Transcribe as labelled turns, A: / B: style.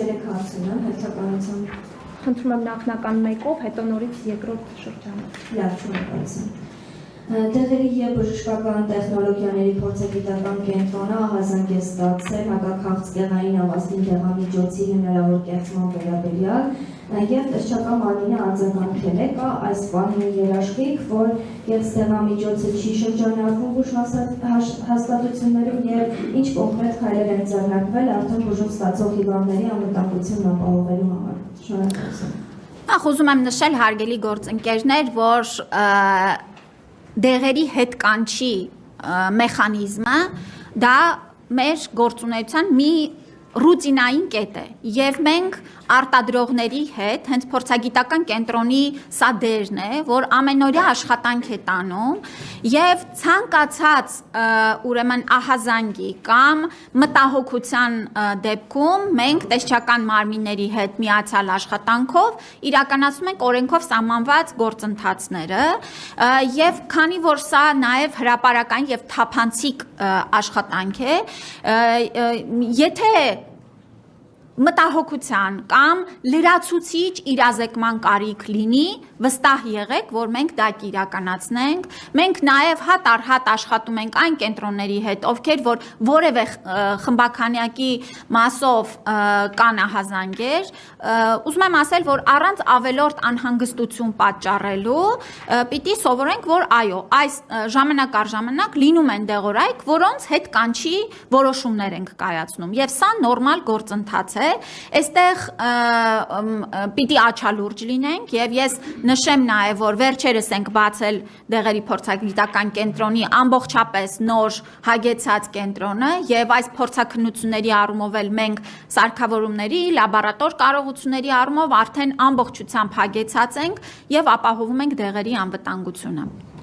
A: 3 հարց ունեմ հերթականության։
B: Խնդրում եմ նախնական մեկով, հետո նորից երկրորդ շրջանը։
A: Լավ, շնորհակալություն։ Տեղերի և բժշկական տեխնոլոգիաների փորձագիտական կենտրոնը ահազանգ է ստացել հակաքաղցկեղային ավազդի դեղամիջոցի հնարավոր կեղծման վերաբերյալ և Տերչական մարմինը արձագանքել է, կա այս պահին երաշխիք, որ կեղծդեղամիջոցը չի շրջանառվում բուժհաստատություններում և ինչ կոնկրետ քայլեր են ձեռնարկվել արդեն բուժում ստացող հիվանդների անվտանգությունն ապահովելու համար։ Շնորհակալություն։
C: Ուզում եմ նշել, հարգելի գործընկերներ, որ դեղերի հետ կանչի մեխանիզմը դա մեր գործունեության մի ռուտինային կետ է եւ մենք արտադրողների հետ հենց փորձագիտական կենտրոնի սա դերն է, որ ամենօրյա աշխատանք է տանում եւ ցանկացած ուրեմն ահազանգի կամ մտահոգության դեպքում մենք տեսչական մարմինների հետ միացյալ աշխատանքով իրականացնում ենք օրենքով սահմանված գործընթացները եւ քանի որ սա նաեւ հրապարական եւ թափանցիկ աշխատանք է, եթե մտահոգության կամ լրացուցիչ իրազեկման կարիք լինի, վստահ եղեք, որ մենք դա կիրականացնենք։ Մենք նաև հատ առ հատ աշխատում ենք այն կենտրոնների հետ, ովքեր որ որևէ խմբաքանյակի մասով կան ահազանգեր, ուզում եմ ասել, որ առանց ավելորդ անհանգստություն պատճառելու, պիտի սովորենք, որ այո, այս ժամանակ առ ժամանակ լինում են դեղորայք, որոնց հետ կանչի որոշումներ ենք կայացնում, եւ սա նորմալ գործընթաց է։ Այստեղ պիտի աչալուրջ լինենք եւ ես նշեմ նաեւ, որ վերջերս ենք բացել դեղերի փորձագիտական կենտրոնի ամբողջապես նոր հագեցած կենտրոնը եւ այս փորձաքննությունների առումով էլ մենք սարքավորումների, լաբորատոր կարողությունների առումով արդեն ամբողջությամբ հագեցած ենք եւ ապահովում ենք դեղերի անվտանգությունը։